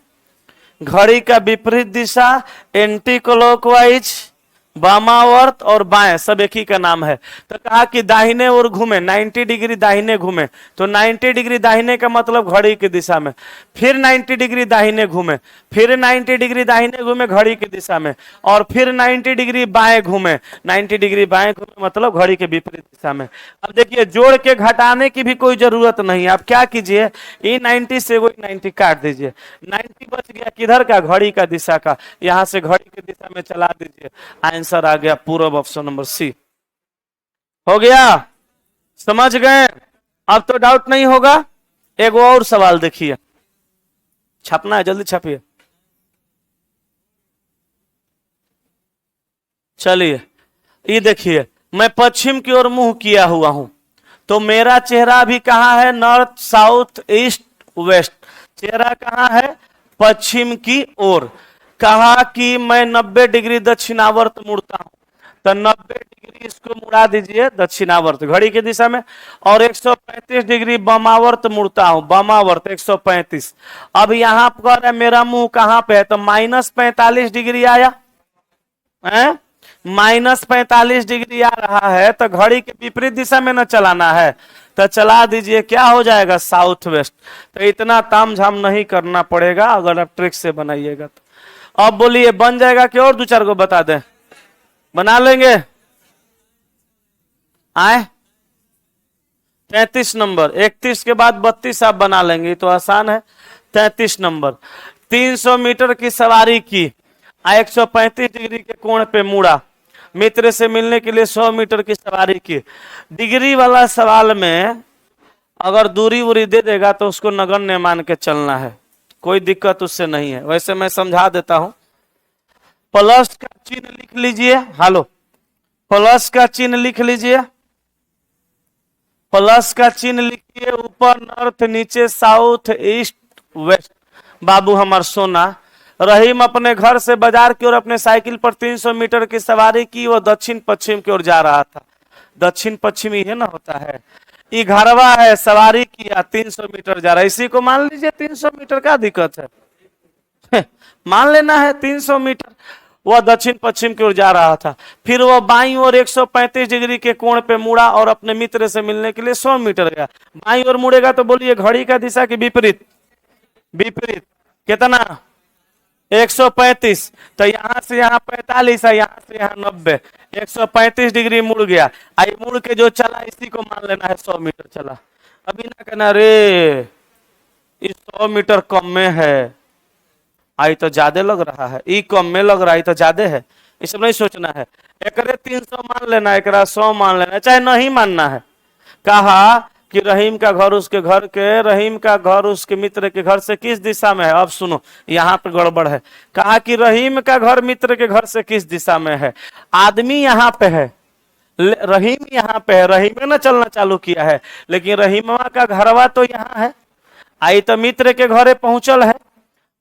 [SPEAKER 1] घड़ी का विपरीत दिशा एंटी क्लॉकवाइज, वामावर्त और बाएं, सब एक ही का नाम है। तो कहा कि दाहिने ओर घूमे, 90 डिग्री दाहिने घूमे, तो 90 डिग्री दाहिने का मतलब घड़ी की दिशा में, फिर 90 डिग्री दाहिने घूमे, फिर 90 डिग्री दाहिने घूमे घड़ी की दिशा में, और फिर 90 डिग्री बाएं घूमे, 90 डिग्री बाएं घूमे मतलब घड़ी के विपरीत दिशा में। अब देखिए जोड़ के घटाने की भी कोई जरूरत नहीं, आप क्या कीजिए, ये 90 से वो 90 काट दीजिए, 90 बच गया किधर का, घड़ी का दिशा का, यहां से घड़ी की दिशा में चला दीजिए, आंसर आ गया पूर्व, ऑप्शन नंबर सी हो गया। समझ गए, अब तो डाउट नहीं होगा। एक और सवाल देखिए, छापना है, जल्दी छापिए। चलिए ये देखिए, मैं पश्चिम की ओर मुंह किया हुआ हूं, तो मेरा चेहरा भी कहां है, नॉर्थ साउथ ईस्ट वेस्ट, चेहरा कहां है, पश्चिम की ओर। कहा कि मैं 90 डिग्री दक्षिणावर्त मुड़ता हूं, तो 90 डिग्री इसको मुड़ा दीजिए दक्षिणावर्त घड़ी की दिशा में, और 135 डिग्री वामावर्त मुड़ता हूं, वामावर्त 135। अब यहां पर मेरा मुंह कहां पे है, तो -45 डिग्री आया, -45 डिग्री आ रहा है, तो घड़ी के विपरीत दिशा में न चलाना है, तो चला दीजिए, क्या हो जाएगा, साउथ वेस्ट। तो इतना तामझाम नहीं करना पड़ेगा अगर आप ट्रिक से बनाइएगा तो। अब बोलिए बन जाएगा कि और दो चार को बता दें, बना लेंगे। आए 33 नंबर, 31 के बाद 32 आप बना लेंगे, तो आसान है। 33 नंबर, 300 मीटर की सवारी की, 135 डिग्री के कोण पे मुड़ा, मित्र से मिलने के लिए 100 मीटर की सवारी की। डिग्री वाला सवाल में अगर दूरी वूरी दे देगा तो उसको नगण्य मान के चलना है, कोई दिक्कत उससे नहीं है। वैसे मैं समझा देता हूं, प्लस का चिन्ह लिख लीजिए, हेलो, प्लस का चिन्ह लिख लीजिए, प्लस का चिन्ह लिखिए, ऊपर नॉर्थ, नीचे साउथ ईस्ट वेस्ट। बाबू हमार सोना, रहीम अपने घर से बाजार की ओर अपने साइकिल पर 300 मीटर की सवारी की, वो दक्षिण पश्चिम की ओर जा रहा था। दक्षिण पश्चिमी है ना होता है, ये घरवा है, सवारी किया, 300 मीटर जा रहा है, इसी को मान लीजिए 300 मीटर, का दिक्कत है मान लेना है 300 मीटर। वह दक्षिण पश्चिम की ओर जा रहा था, फिर वह बाईं ओर 135 डिग्री के कोण पे मुड़ा और अपने मित्र से मिलने के लिए 100 मीटर गया। बाईं ओर मुड़ेगा तो बोलिए घड़ी का दिशा के विपरीत, विपरीत कितना, 135, तो यहाँ से यहाँ 45 है, यहाँ से यहाँ 90, 135 डिग्री मुड़ गया। आई मुड़ के जो चला इसी को मान लेना है 100 मीटर चला। अभी ना कहना रे इस 100 मीटर कम में है, आई तो ज्यादा लग रहा है, ई कम में लग रहा है तो ज्यादा है, ये सब नहीं सोचना है। एकरे 300 मान लेना है, एकरा 100 मान लेना है, चाहे नहीं मानना है। कहा कि रहीम का घर उसके घर के, रहीम का घर उसके मित्र के घर से किस दिशा में है। अब सुनो यहाँ पे गड़बड़ है। कहा कि रहीम का घर मित्र के घर से किस दिशा में है। आदमी यहाँ पे है, रहीम यहाँ पे है, रहीम ने चलना चालू किया है, लेकिन रहीमा का घरवा तो यहाँ है। आई तो मित्र के घरे पहुंचल है।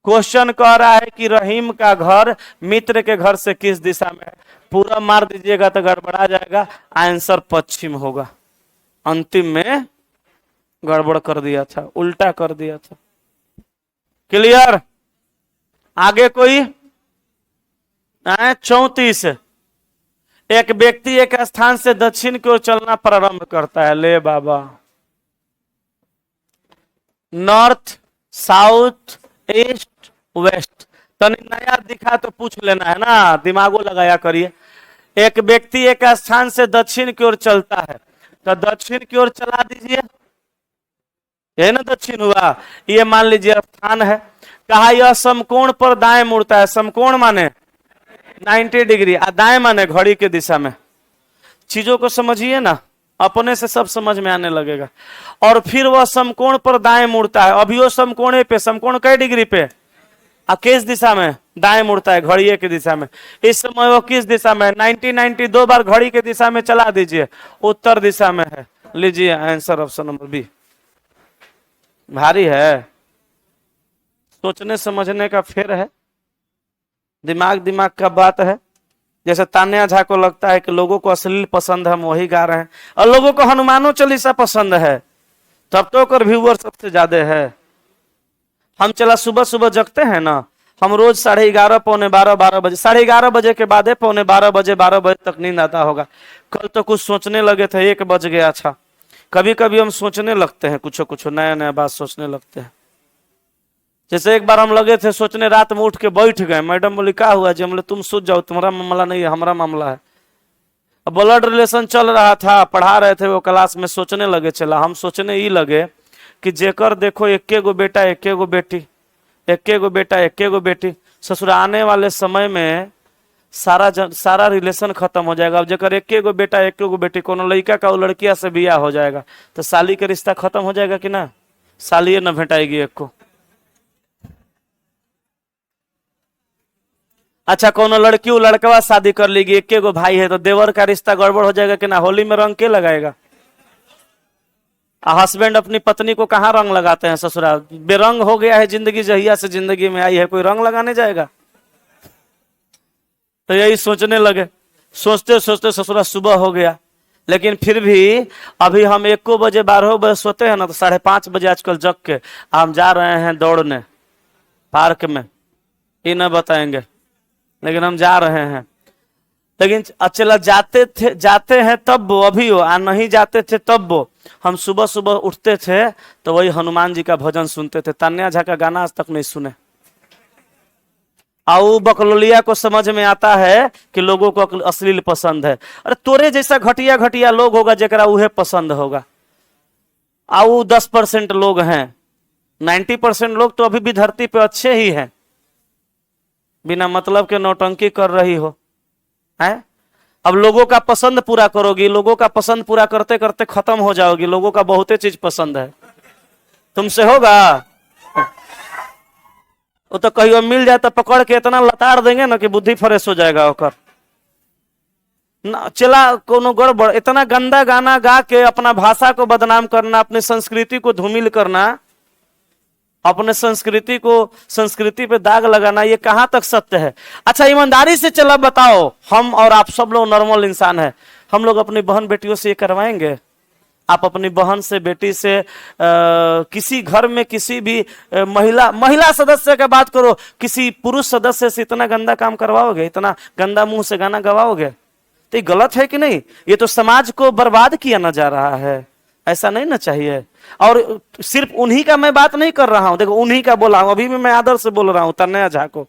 [SPEAKER 1] क्वेश्चन कह रहा है कि रहीम का घर मित्र के घर से किस दिशा में है। पूरा मार दीजिएगा तो गड़बड़ा जाएगा, आंसर पश्चिम होगा। अंतिम में गड़बड़ कर दिया था, उल्टा कर दिया था। क्लियर? आगे कोई? 34, एक व्यक्ति एक स्थान से दक्षिण की ओर चलना प्रारंभ करता है। ले बाबा, नॉर्थ, साउथ, ईस्ट, वेस्ट। तनी नया दिखा तो पूछ लेना है ना, दिमागो लगाया करिए। एक व्यक्ति एक स्थान से दक्षिण की ओर चलता है, तो दक्षिण की ओर चला दीजिए, यही ना दक्षिण हुआ। ये मान लीजिए स्थान है। कहा यह समकोण पर दाएं मुड़ता है। समकोण माने 90 डिग्री, दाएं माने घड़ी के दिशा में। चीजों को समझिए ना, अपने से सब समझ में आने लगेगा। और फिर वह समकोण पर दाएं मुड़ता है। अभी वो समकोणे पे, समकोण कई डिग्री पे, किस दिशा में? दाएं मुड़ता है, घड़ी के दिशा में। इस समय वो किस दिशा में? 90 2 बार घड़ी के दिशा में चला दीजिए, उत्तर दिशा में है। लीजिए आंसर ऑप्शन नंबर बी। भारी है, सोचने समझने का फेर है, दिमाग का बात है। जैसे तान्या झा को लगता है कि लोगों को अश्लील पसंद है, हम वही गा रहे हैं, और लोगों को हनुमानो चालीसा पसंद है, तब तो कर व्यूअर सबसे ज्यादा है। हम चला सुबह सुबह जगते हैं ना, हम रोज 11:30 पौने 12 बजे, 11:30 बजे के बाद पौने 12 बजे 12 बजे तक नींद आता होगा। कल तो कुछ सोचने लगे थे, 1 बज गया। अच्छा, कभी कभी हम सोचने लगते हैं, कुछ नया नया बात सोचने लगते हैं। जैसे एक बार हम लगे थे सोचने, रात में उठ के बैठ गए, मैडम बोली क्या हुआ जी? हम बोले तुम सोच जाओ, तुम्हारा मामला नहीं है, हमारा मामला है। अब ब्लड रिलेशन चल रहा था, पढ़ा रहे थे वो क्लास में, सोचने लगे। चला हम सोचने ही लगे कि जेकर देखो एके गो बेटा एके गो बेटी, एके गो बेटा एके गो बेटी, ससुर आने वाले समय में सारा रिलेशन खत्म हो जाएगा। अब जेकर एके गो बेटा एके गो बेटी, कोनो लड़का का वो लड़किया से बियाह हो जाएगा, तो साली के रिश्ता खत्म हो जाएगा कि ना? सालिए न भेटाएगी एक को। अच्छा, कोनो लड़की वो लड़कवा शादी कर लेगी, एके गो भाई है, तो देवर का रिश्ता गड़बड़ हो जाएगा कि ना? होली में रंग के लगाएगा? हस्बैंड अपनी पत्नी को कहाँ रंग लगाते हैं? ससुराल। बेरंग हो गया है जिंदगी, जहिया से जिंदगी में आई है, कोई रंग लगाने जाएगा? तो यही सोचने लगे, सोचते सोचते ससुराल सुबह हो गया। लेकिन फिर भी अभी हम 1 बजे 12 बजे सोते हैं ना, तो 5:30 बजे आजकल जग के हम जा रहे हैं दौड़ने पार्क में, ये न बताएंगे, लेकिन हम जा रहे हैं। लेकिन चला जाते हैं तब वो, अभी वो नहीं जाते थे तब वो। हम सुबह सुबह उठते थे तो वही हनुमान जी का भजन सुनते थे। तान्या झा का गाना आज तक नहीं सुने। आओ बकलोलिया को समझ में आता है कि लोगों को अश्लील पसंद है। अरे तोरे जैसा घटिया घटिया लोग होगा जरा उहे पसंद होगा। आओ 10% लोग हैं, 90% लोग तो अभी भी धरती पे अच्छे ही हैं। बिना मतलब के नौटंकी कर रही हो है। अब लोगों का पसंद पूरा करोगी, लोगों का पसंद पूरा करते करते खत्म हो जाओगी। लोगों का बहुते चीज पसंद है, तुमसे होगा? वो तो कहीं मिल जाए तो पकड़ के इतना लताड़ देंगे ना कि बुद्धि फ्रेश हो जाएगा ओकर। चला कोनो गड़बड़, इतना गंदा गाना गा के अपना भाषा को बदनाम करना, अपनी संस्कृति को धूमिल करना, अपने संस्कृति पे दाग लगाना, ये कहां तक सत्य है? अच्छा ईमानदारी से चला बताओ, हम और आप सब लोग नॉर्मल इंसान हैं, हम लोग अपनी बहन बेटियों से ये करवाएंगे? आप अपनी बहन से, बेटी से, किसी घर में किसी भी महिला सदस्य का बात करो, किसी पुरुष सदस्य से इतना गंदा काम करवाओगे? इतना गंदा मुंह से गाना गवाओगे? तो ये गलत है कि नहीं? ये तो समाज को बर्बाद किया ना जा रहा है, ऐसा नहीं ना चाहिए। और सिर्फ उन्हीं का मैं बात नहीं कर रहा हूं, देखो उन्हीं का बोला हूं, अभी भी मैं आदर से बोल रहा हूं तान्या झा को।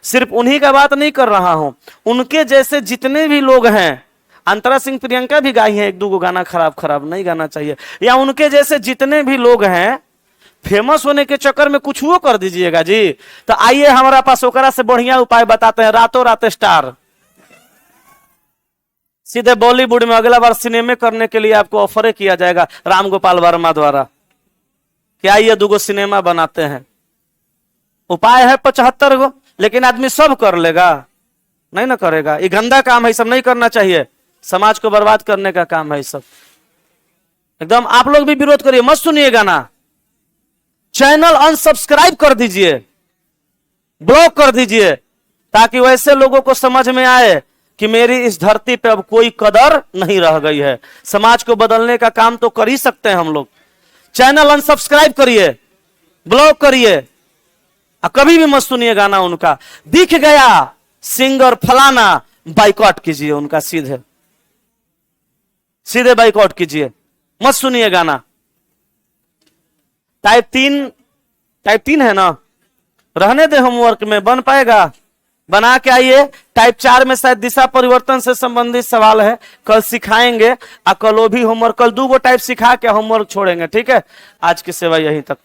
[SPEAKER 1] सिर्फ उन्हीं का बात नहीं कर रहा हूं, उनके जैसे जितने भी लोग हैं, अंतरा सिंह प्रियंका भी गाई है एक दो गाना, खराब खराब नहीं गाना चाहिए, या उनके जैसे जितने भी लोग हैं फेमस होने के चक्कर में कुछ वो कर दीजिएगा जी। तो आइए हमारा पास ओकरा से बढ़िया उपाय बताते हैं, रातों रात स्टार, सीधे बॉलीवुड में अगला बार सिनेमे करने के लिए आपको ऑफर किया जाएगा राम गोपाल वर्मा द्वारा, क्या ये दुगो सिनेमा बनाते हैं। उपाय है 75 गो, लेकिन आदमी सब कर लेगा, नहीं ना करेगा। ये गंदा काम है, सब नहीं करना चाहिए, समाज को बर्बाद करने का काम है सब एकदम। आप लोग भी विरोध करिए, मत सुनिए गाना, चैनल अनसब्सक्राइब कर दीजिए, ब्लॉक कर दीजिए, ताकि वैसे लोगों को समझ में आए कि मेरी इस धरती पे अब कोई कदर नहीं रह गई है। समाज को बदलने का काम तो कर ही सकते हैं हम लोग। चैनल अनसब्सक्राइब करिए, ब्लॉक करिए, और कभी भी मत सुनिए गाना उनका। दिख गया सिंगर फलाना, बाइकआउट कीजिए उनका, सीधे सीधे बाइकआउट कीजिए, मत सुनिए गाना। टाइप 3 है ना, रहने दे, होमवर्क में बन पाएगा, बना के आइए। टाइप 4 में शायद दिशा परिवर्तन से संबंधित सवाल है, कल सिखाएंगे, और कल वो भी होमवर्क, कल 2 टाइप सिखा के होमवर्क छोड़ेंगे, ठीक है। आज की सेवा यहीं तक।